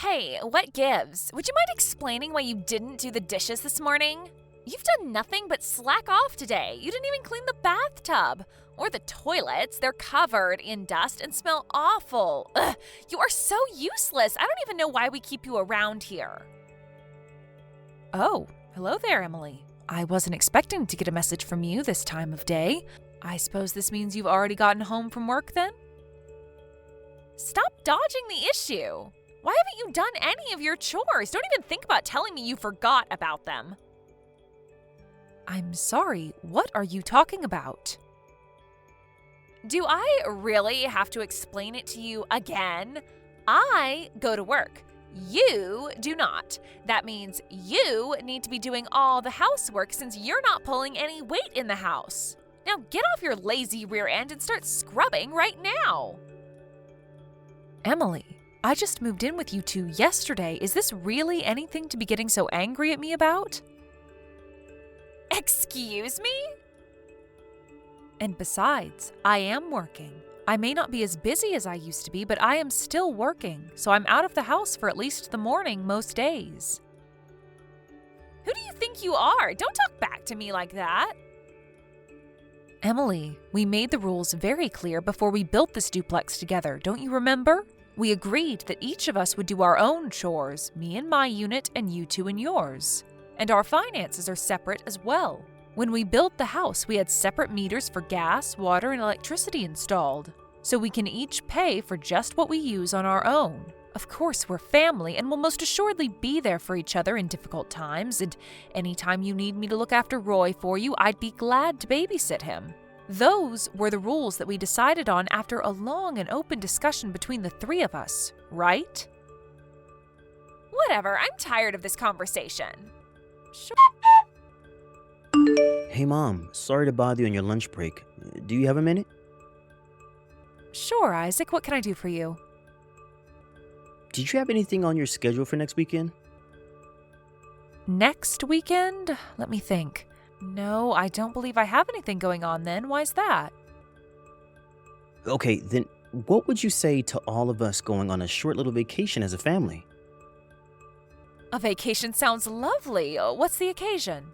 Hey, what gives? Would you mind explaining why you didn't do the dishes this morning? You've done nothing but slack off today. You didn't even clean the bathtub. Or the toilets. They're covered in dust and smell awful. Ugh, you are so useless. I don't even know why we keep you around here. Oh, hello there, Emily. I wasn't expecting to get a message from you this time of day. I suppose this means you've already gotten home from work then? Stop dodging the issue. Why haven't you done any of your chores? Don't even think about telling me you forgot about them. I'm sorry, what are you talking about? Do I really have to explain it to you again? I go to work. You do not. That means you need to be doing all the housework since you're not pulling any weight in the house. Now get off your lazy rear end and start scrubbing right now. Emily, I just moved in with you two yesterday. Is this really anything to be getting so angry at me about? Excuse me? And besides, I am working. I may not be as busy as I used to be, but I am still working, so I'm out of the house for at least the morning most days. Who do you think you are? Don't talk back to me like that. Emily, we made the rules very clear before we built this duplex together, don't you remember? We agreed that each of us would do our own chores, me in my unit and you two in yours. And our finances are separate as well. When we built the house, we had separate meters for gas, water, and electricity installed, so we can each pay for just what we use on our own. Of course, we're family and will most assuredly be there for each other in difficult times, and anytime you need me to look after Roy for you, I'd be glad to babysit him. Those were the rules that we decided on after a long and open discussion between the three of us, right? Whatever, I'm tired of this conversation. Sure. Hey Mom, sorry to bother you on your lunch break. Do you have a minute? Sure, Isaac, what can I do for you? Did you have anything on your schedule for next weekend? Next weekend? Let me think. No, I don't believe I have anything going on then. Why's that? Okay, then what would you say to all of us going on a short little vacation as a family? A vacation sounds lovely. What's the occasion?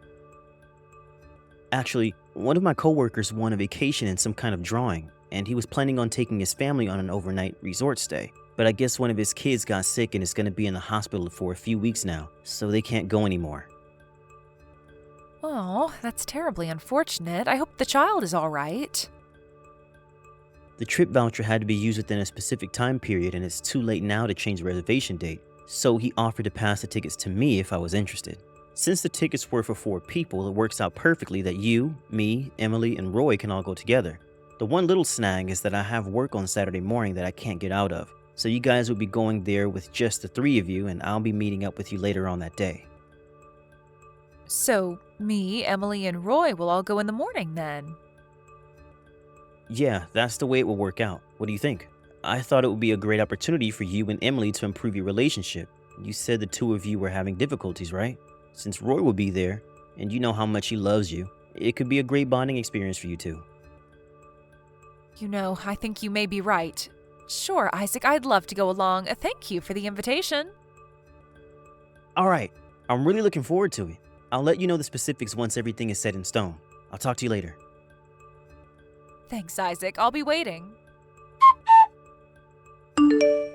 Actually, one of my coworkers won a vacation in some kind of drawing, and he was planning on taking his family on an overnight resort stay. But I guess one of his kids got sick and is going to be in the hospital for a few weeks now, so they can't go anymore. Oh, that's terribly unfortunate. I hope the child is all right. The trip voucher had to be used within a specific time period, and it's too late now to change the reservation date, so he offered to pass the tickets to me if I was interested. Since the tickets were for 4 people, it works out perfectly that you, me, Emily, and Roy can all go together. The one little snag is that I have work on Saturday morning that I can't get out of, so you guys will be going there with just the 3 of you, and I'll be meeting up with you later on that day. So, me, Emily, and Roy will all go in the morning then? Yeah, that's the way it will work out. What do you think? I thought it would be a great opportunity for you and Emily to improve your relationship. You said the 2 of you were having difficulties, right? Since Roy will be there, and you know how much he loves you, it could be a great bonding experience for you two. You know, I think you may be right. Sure, Isaac, I'd love to go along. Thank you for the invitation. Alright, I'm really looking forward to it. I'll let you know the specifics once everything is set in stone. I'll talk to you later. Thanks, Isaac. I'll be waiting.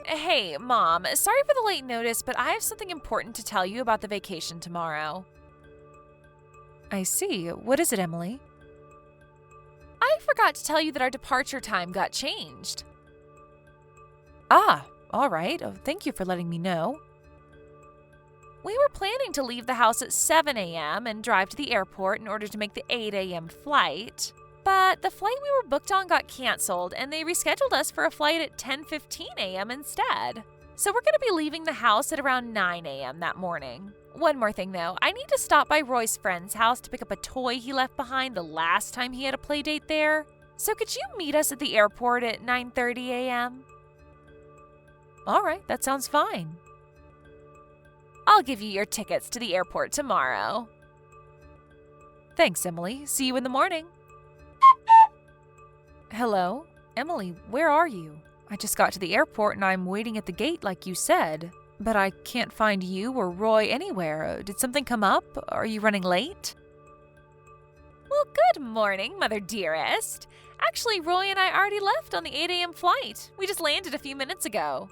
Hey, Mom, sorry for the late notice, but I have something important to tell you about the vacation tomorrow. I see. What is it, Emily? I forgot to tell you that our departure time got changed. Ah, all right. Oh, thank you for letting me know. We were planning to leave the house at 7 a.m. and drive to the airport in order to make the 8 a.m. flight. But the flight we were booked on got canceled, and they rescheduled us for a flight at 10:15 a.m. instead. So we're going to be leaving the house at around 9 a.m. that morning. One more thing, though. I need to stop by Roy's friend's house to pick up a toy he left behind the last time he had a play date there. So could you meet us at the airport at 9:30 a.m.? All right, that sounds fine. I'll give you your tickets to the airport tomorrow. Thanks, Emily. See you in the morning. Hello? Emily, where are you? I just got to the airport and I'm waiting at the gate like you said. But I can't find you or Roy anywhere. Did something come up? Are you running late? Well, good morning, Mother Dearest. Actually, Roy and I already left on the 8 a.m. flight. We just landed a few minutes ago.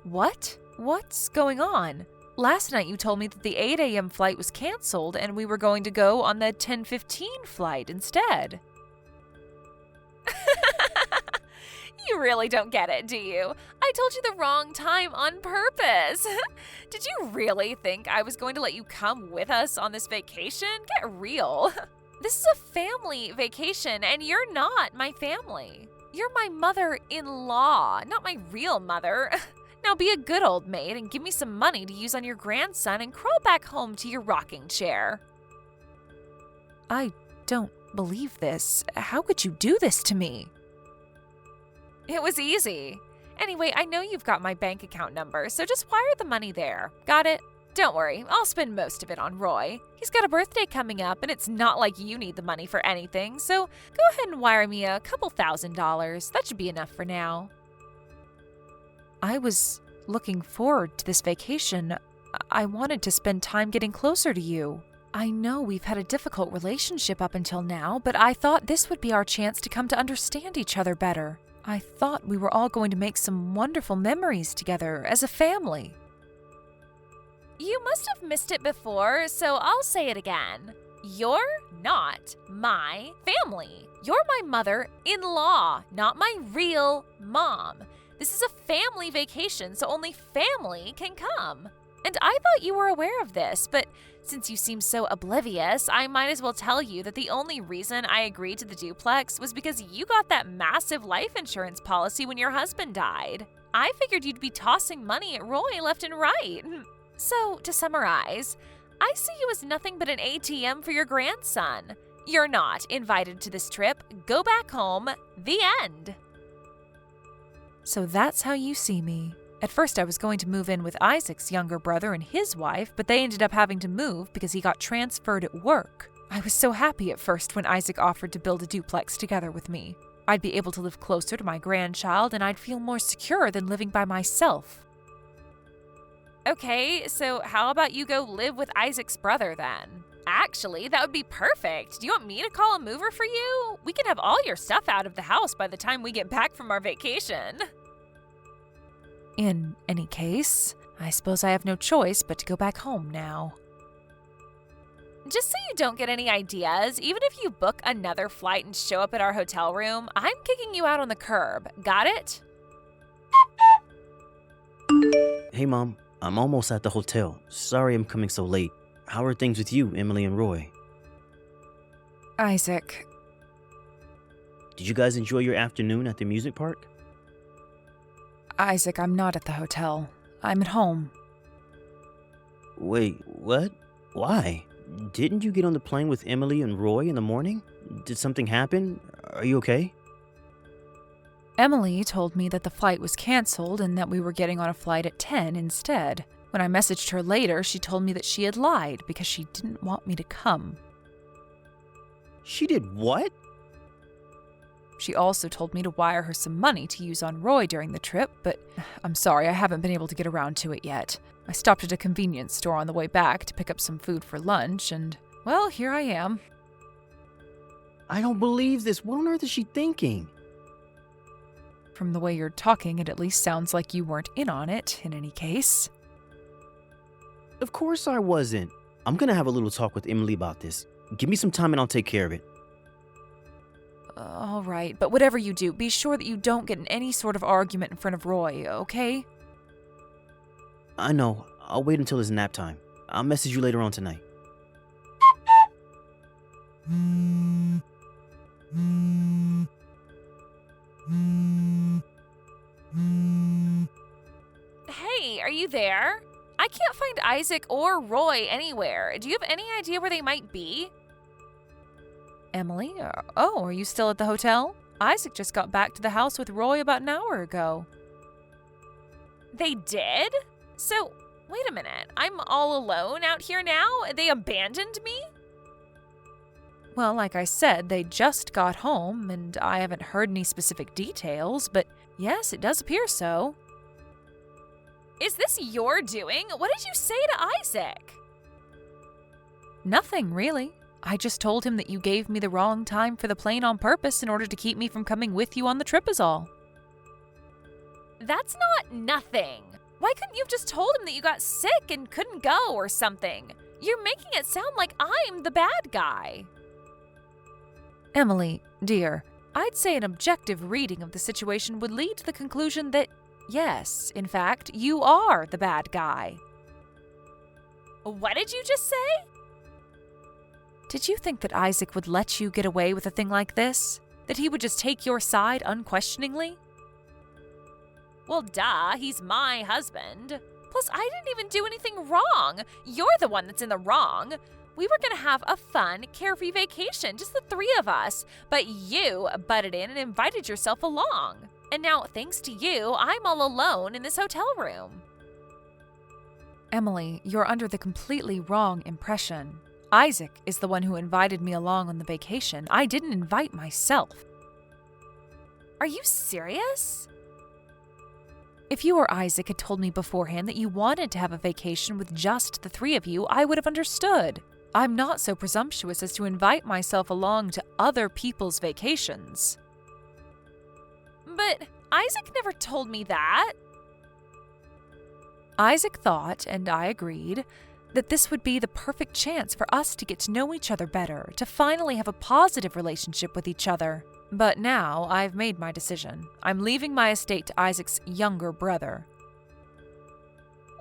What? What's going on? Last night you told me that the 8 a.m. flight was canceled and we were going to go on the 10:15 flight instead. You really don't get it, do you? I told you the wrong time on purpose. Did you really think I was going to let you come with us on this vacation? Get real. This is a family vacation, and you're not my family. You're my mother-in-law, not my real mother. Now be a good old maid and give me some money to use on your grandson and crawl back home to your rocking chair. I don't believe this. How could you do this to me? It was easy. Anyway, I know you've got my bank account number, so just wire the money there. Got it? Don't worry, I'll spend most of it on Roy. He's got a birthday coming up, and it's not like you need the money for anything, so go ahead and wire me a couple $1,000s. That should be enough for now. I was looking forward to this vacation. I wanted to spend time getting closer to you. I know we've had a difficult relationship up until now, but I thought this would be our chance to come to understand each other better. I thought we were all going to make some wonderful memories together as a family. You must have missed it before, so I'll say it again. You're not my family. You're my mother-in-law, not my real mom. This is a family vacation, so only family can come. And I thought you were aware of this, but since you seem so oblivious, I might as well tell you that the only reason I agreed to the duplex was because you got that massive life insurance policy when your husband died. I figured you'd be tossing money at Roy left and right. So, to summarize, I see you as nothing but an ATM for your grandson. You're not invited to this trip. Go back home. The end. So that's how you see me. At first, I was going to move in with Isaac's younger brother and his wife, but they ended up having to move because he got transferred at work. I was so happy at first when Isaac offered to build a duplex together with me. I'd be able to live closer to my grandchild, and I'd feel more secure than living by myself. Okay, so how about you go live with Isaac's brother then? Actually, that would be perfect. Do you want me to call a mover for you? We can have all your stuff out of the house by the time we get back from our vacation. In any case, I suppose I have no choice but to go back home now. Just so you don't get any ideas, even if you book another flight and show up at our hotel room, I'm kicking you out on the curb. Got it? Hey, Mom. I'm almost at the hotel. Sorry I'm coming so late. How are things with you, Emily and Roy? Isaac. Did you guys enjoy your afternoon at the amusement park? Isaac, I'm not at the hotel. I'm at home. Wait, what? Why? Didn't you get on the plane with Emily and Roy in the morning? Did something happen? Are you okay? Emily told me that the flight was canceled and that we were getting on a flight at 10 instead. When I messaged her later, she told me that she had lied because she didn't want me to come. She did what? She also told me to wire her some money to use on Roy during the trip, but I'm sorry, I haven't been able to get around to it yet. I stopped at a convenience store on the way back to pick up some food for lunch, and, well, here I am. I don't believe this. What on earth is she thinking? From the way you're talking, it at least sounds like you weren't in on it, in any case. Of course I wasn't. I'm gonna have a little talk with Emily about this. Give me some time and I'll take care of it. All right, but whatever you do, be sure that you don't get in any sort of argument in front of Roy, okay? I know. I'll wait until it's nap time. I'll message you later on tonight. Hey, are you there? I can't find Isaac or Roy anywhere. Do you have any idea where they might be? Emily? Are you still at the hotel? Isaac just got back to the house with Roy about an hour ago. They did? So, wait a minute. I'm all alone out here now? They abandoned me? Well, like I said, they just got home, and I haven't heard any specific details, but yes, it does appear so. Is this your doing? What did you say to Isaac? Nothing, really. I just told him that you gave me the wrong time for the plane on purpose in order to keep me from coming with you on the trip is all. That's not nothing. Why couldn't you have just told him that you got sick and couldn't go or something? You're making it sound like I'm the bad guy. Emily, dear, I'd say an objective reading of the situation would lead to the conclusion that, yes, in fact, you are the bad guy. What did you just say? Did you think that Isaac would let you get away with a thing like this? That he would just take your side unquestioningly? Well, duh, he's my husband. Plus, I didn't even do anything wrong. You're the one that's in the wrong. We were gonna have a fun, carefree vacation, just the three of us, but you butted in and invited yourself along. And now, thanks to you, I'm all alone in this hotel room. Emily, you're under the completely wrong impression. Isaac is the one who invited me along on the vacation. I didn't invite myself. Are you serious? If you or Isaac had told me beforehand that you wanted to have a vacation with just the three of you, I would have understood. I'm not so presumptuous as to invite myself along to other people's vacations. But Isaac never told me that. Isaac thought, and I agreed, that this would be the perfect chance for us to get to know each other better, to finally have a positive relationship with each other. But now I've made my decision. I'm leaving my estate to Isaac's younger brother.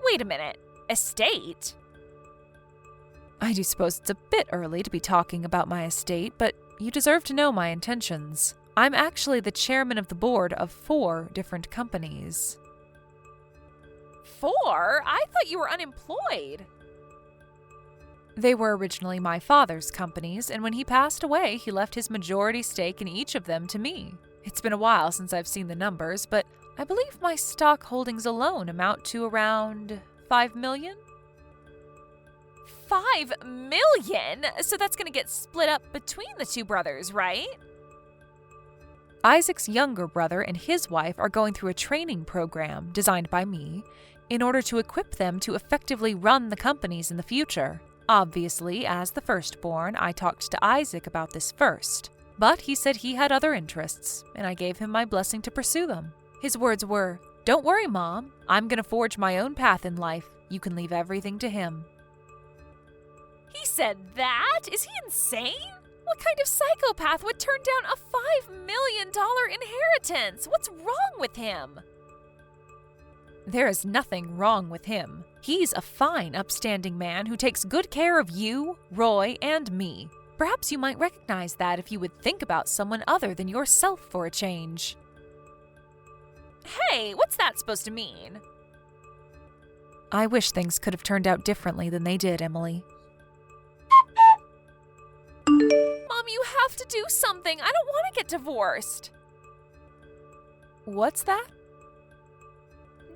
Wait a minute. Estate? I do suppose it's a bit early to be talking about my estate, but you deserve to know my intentions. I'm actually the chairman of the board of 4 different companies. 4? I thought you were unemployed. They were originally my father's companies, and when he passed away, he left his majority stake in each of them to me. It's been a while since I've seen the numbers, but I believe my stock holdings alone amount to around 5 million? 5 million? So that's going to get split up between the 2 brothers, right? Isaac's younger brother and his wife are going through a training program designed by me in order to equip them to effectively run the companies in the future. Obviously, as the firstborn, I talked to Isaac about this first, but he said he had other interests, and I gave him my blessing to pursue them. His words were, "Don't worry, Mom. I'm going to forge my own path in life. You can leave everything to him." He said that? Is he insane? What kind of psychopath would turn down a $5 million inheritance? What's wrong with him? There is nothing wrong with him. He's a fine, upstanding man who takes good care of you, Roy, and me. Perhaps you might recognize that if you would think about someone other than yourself for a change. Hey, what's that supposed to mean? I wish things could have turned out differently than they did, Emily. Mom, you have to do something. I don't want to get divorced. What's that?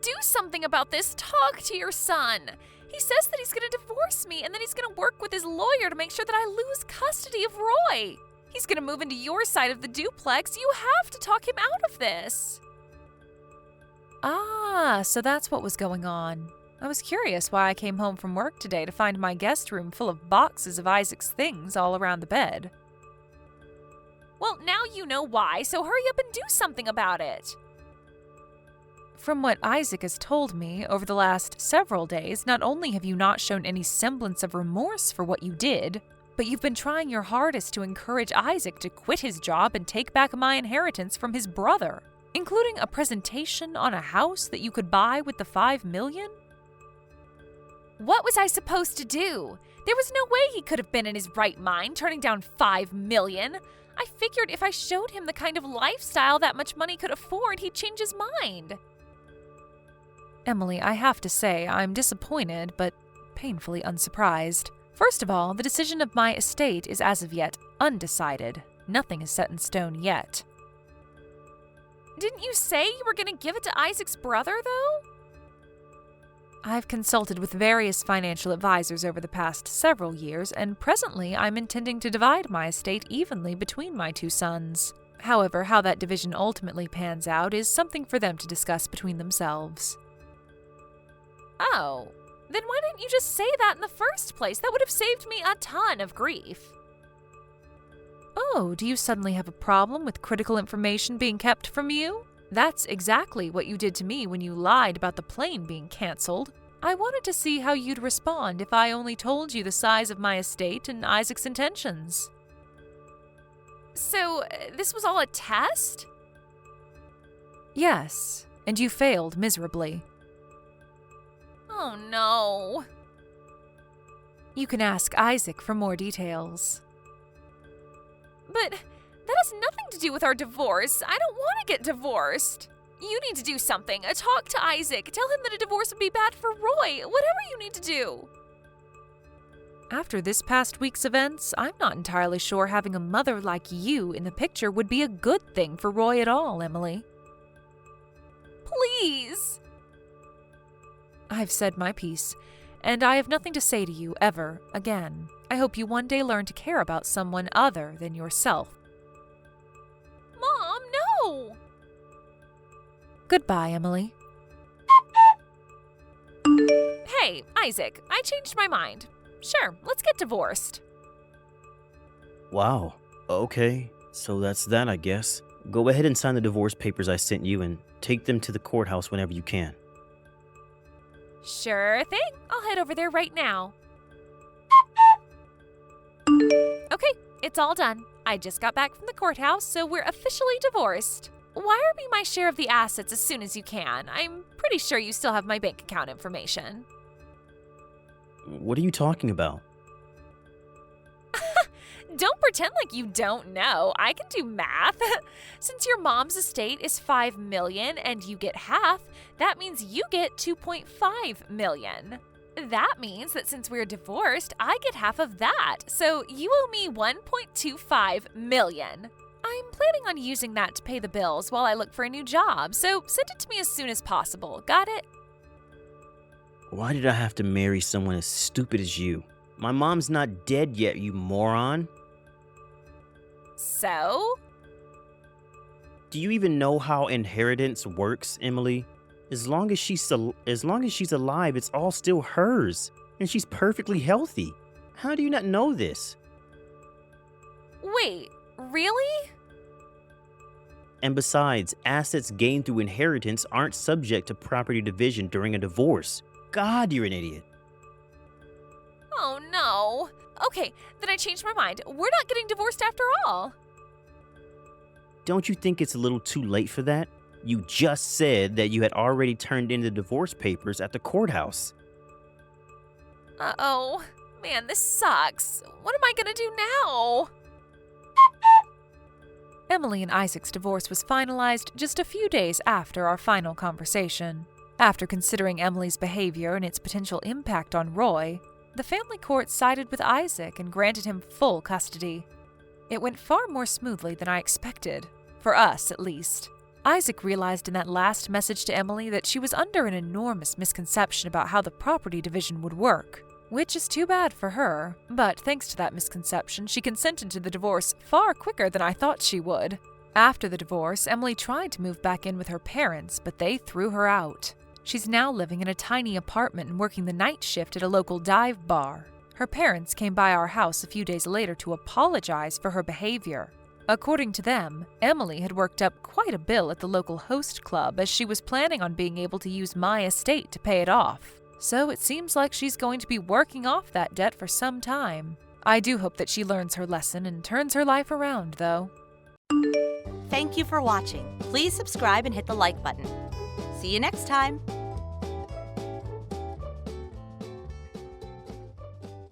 Do something about this. Talk to your son. He says that he's going to divorce me and then he's going to work with his lawyer to make sure that I lose custody of Roy. He's going to move into your side of the duplex. You have to talk him out of this. Ah, so that's what was going on. I was curious why I came home from work today to find my guest room full of boxes of Isaac's things all around the bed. Well, now you know why, so hurry up and do something about it. From what Isaac has told me over the last several days, not only have you not shown any semblance of remorse for what you did, but you've been trying your hardest to encourage Isaac to quit his job and take back my inheritance from his brother, including a presentation on a house that you could buy with the $5 million? What was I supposed to do? There was no way he could have been in his right mind turning down $5 million. I figured if I showed him the kind of lifestyle that much money could afford, he'd change his mind. Emily, I have to say I'm disappointed, but painfully unsurprised. First of all, the decision of my estate is as of yet undecided. Nothing is set in stone yet. Didn't you say you were going to give it to Isaac's brother, though? I've consulted with various financial advisors over the past several years, and presently I'm intending to divide my estate evenly between my 2 sons. However, how that division ultimately pans out is something for them to discuss between themselves. Oh, then why didn't you just say that in the first place? That would have saved me a ton of grief. Oh, do you suddenly have a problem with critical information being kept from you? That's exactly what you did to me when you lied about the plane being canceled. I wanted to see how you'd respond if I only told you the size of my estate and Isaac's intentions. So, this was all a test? Yes, and you failed miserably. Oh no. You can ask Isaac for more details. But that has nothing to do with our divorce. I don't want to get divorced. You need to do something. Talk to Isaac. Tell him that a divorce would be bad for Roy. Whatever you need to do. After this past week's events, I'm not entirely sure having a mother like you in the picture would be a good thing for Roy at all, Emily. Please. I've said my piece, and I have nothing to say to you ever again. I hope you one day learn to care about someone other than yourself. Mom, no! Goodbye, Emily. Hey, Isaac, I changed my mind. Sure, let's get divorced. Wow. Okay, so that's that, I guess. Go ahead and sign the divorce papers I sent you and take them to the courthouse whenever you can. Sure thing. I'll head over there right now. Okay, it's all done. I just got back from the courthouse, so we're officially divorced. Wire me my share of the assets as soon as you can. I'm pretty sure you still have my bank account information. What are you talking about? Don't pretend like you don't know. I can do math. Since your mom's estate is $5 million and you get half, that means you get $2.5 million. That means that since we're divorced, I get half of that. So you owe me $1.25 million. I'm planning on using that to pay the bills while I look for a new job, so send it to me as soon as possible. Got it? Why did I have to marry someone as stupid as you? My mom's not dead yet, you moron. So? Do you even know how inheritance works, Emily? As long as she's alive, it's all still hers, and she's perfectly healthy. How do you not know this? Wait, really? And besides, assets gained through inheritance aren't subject to property division during a divorce. God, you're an idiot. Oh no. Okay, then I changed my mind. We're not getting divorced after all. Don't you think it's a little too late for that? You just said that you had already turned in the divorce papers at the courthouse. Uh-oh. Man, this sucks. What am I gonna do now? Emily and Isaac's divorce was finalized just a few days after our final conversation. After considering Emily's behavior and its potential impact on Roy, the family court sided with Isaac and granted him full custody. It went far more smoothly than I expected, for us at least. Isaac realized in that last message to Emily that she was under an enormous misconception about how the property division would work, which is too bad for her, but thanks to that misconception, she consented to the divorce far quicker than I thought she would. After the divorce, Emily tried to move back in with her parents, but they threw her out. She's now living in a tiny apartment and working the night shift at a local dive bar. Her parents came by our house a few days later to apologize for her behavior. According to them, Emily had worked up quite a bill at the local host club as she was planning on being able to use my estate to pay it off. So it seems like she's going to be working off that debt for some time. I do hope that she learns her lesson and turns her life around, though. Thank you for watching. Please subscribe and hit the like button. See you next time.